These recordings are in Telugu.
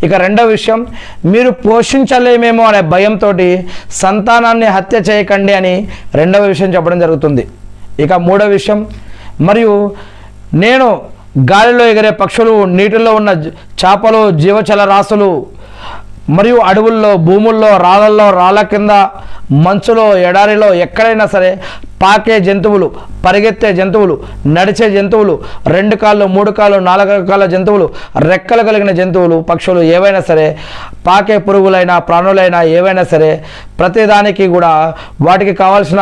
ఇక రెండవ విషయం, మీరు పోషించలేమేమో అనే భయంతో సంతానాన్ని హత్య చేయకండి అని రెండవ విషయం చెప్పడం జరుగుతుంది. ఇక మూడవ విషయం, మరియు నేను గాలిలో ఎగిరే పక్షులు, నీటిలో ఉన్న చేపలు, జీవచల రాశులు, మరియు అడవుల్లో, భూముల్లో, రాళ్ళల్లో, రాళ్ళ కింద, మంచులో, ఎడారిలో, ఎక్కడైనా సరే పాకే జంతువులు, పరిగెత్తే జంతువులు, నడిచే జంతువులు, 2 కాళ్ళు, 3 కాళ్ళు, 4 కాళ్ళ జంతువులు, రెక్కలు కలిగిన జంతువులు, పక్షులు ఏవైనా సరే, పాకే పురుగులైనా ప్రాణులైనా ఏవైనా సరే, ప్రతిదానికి కూడా వాటికి కావాల్సిన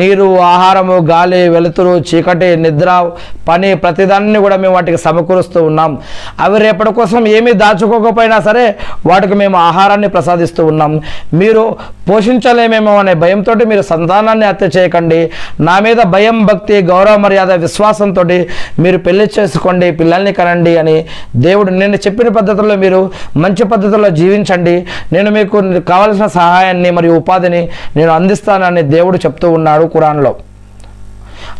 నీరు, ఆహారము, గాలి, వెలుతురు, చీకటి, నిద్ర, పని, ప్రతిదాన్ని కూడా మేము వాటికి సమకూరుస్తూ ఉన్నాం. అవి రేపటి కోసం ఏమీ దాచుకోకపోయినా సరే వాటికి మేము ఆహారాన్ని ప్రసాదిస్తూ ఉన్నాం. మీరు పోషించలేమేమో అనే భయంతో మీరు సంతానాన్ని హత్య చేయకండి. నా మీద భయం, భక్తి, గౌరవ, మర్యాద, విశ్వాసంతో మీరు పెళ్లి చేసుకోండి, పిల్లల్ని కనండి అని దేవుడు, నేను చెప్పిన పద్ధతుల్లో మీరు మంచి పద్ధతుల్లో జీవించండి, నేను మీకు కావలసిన సహాయాన్ని మరియు ఉపాధిని నేను అందిస్తానని దేవుడు చెప్తూ ఉన్నాడు ఖురాన్లో.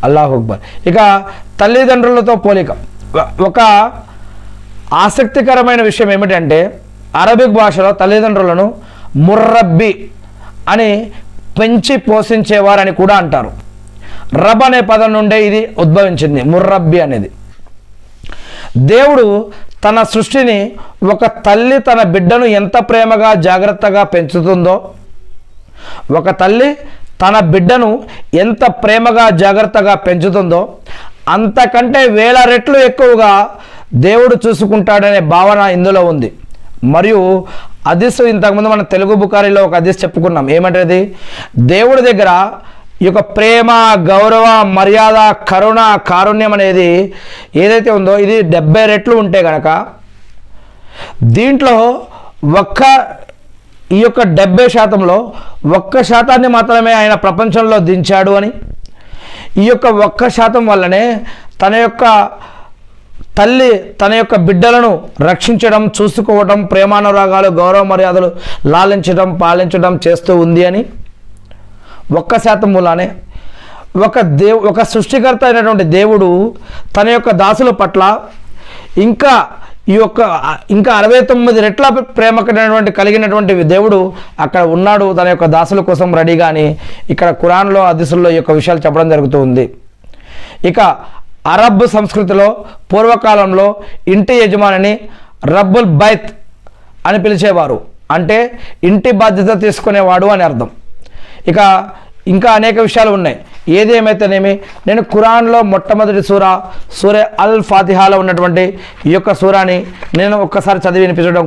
అల్లాహు అక్బర్. ఇక తల్లిదండ్రులతో పోలిక. ఒక ఆసక్తికరమైన విషయం ఏమిటంటే, అరబిక్ భాషలో తల్లిదండ్రులను ముర్రబ్బి అని పెంచి పోషించేవారని కూడా అంటారు. రబ్ అనే పదం నుండే ఇది ఉద్భవించింది, ముర్రబ్బి అనేది. దేవుడు తన సృష్టిని, ఒక తల్లి తన బిడ్డను ఎంత ప్రేమగా జాగ్రత్తగా పెంచుతుందో, ఒక తల్లి తన బిడ్డను ఎంత ప్రేమగా జాగ్రత్తగా పెంచుతుందో అంతకంటే 1000 రెట్లు ఎక్కువగా దేవుడు చూసుకుంటాడనే భావన ఇందులో ఉంది. మరియు హదీసు, ఇంతకుముందు మన తెలుగు బుఖారీలో ఒక హదీస్ చెప్పుకున్నాం. ఏమంటది? దేవుడి దగ్గర ఈ యొక్క ప్రేమ, గౌరవ, మర్యాద, కరుణ, కారుణ్యం అనేది ఏదైతే ఉందో ఇది 70 రెట్లు ఉంటే కనుక, దీంట్లో ఈ యొక్క 70%లో 1% మాత్రమే ఆయన ప్రపంచంలో దించాడు అని, ఈ యొక్క 1% వల్లనే తన యొక్క తల్లి తన యొక్క బిడ్డలను రక్షించడం, చూసుకోవడం, ప్రేమానురాగాలు, గౌరవ మర్యాదలు లాలించడం, పాలించడం చేస్తూ ఉంది అని 1% మూలానే ఒక సృష్టికర్త అయినటువంటి దేవుడు తన యొక్క దాసుల పట్ల ఇంకా 69 రెట్ల ప్రేమ కలిగినటువంటి దేవుడు అక్కడ ఉన్నాడు తన యొక్క దాసుల కోసం రెడీగా అని ఇక్కడ ఖురాన్లో, హదీసుల్లో ఈ యొక్క విషయాలు చెప్పడం జరుగుతూ ఉంది. ఇక అరబ్ సంస్కృతిలో పూర్వకాలంలో ఇంటి యజమానిని రబ్బుల్ బైత్ అని పిలిచేవారు. అంటే ఇంటి బాధ్యత తీసుకునేవాడు అని అర్థం. ఇక ఇంకా అనేక విషయాలు ఉన్నాయి. ఏది ఏమైతేనేమి, నేను ఖురాన్లో మొట్టమొదటి సూరా అల్ ఫాతిహాలో ఉన్నటువంటి ఈ యొక్క సూరాని నేను ఒక్కసారి చదివి వినిపించడం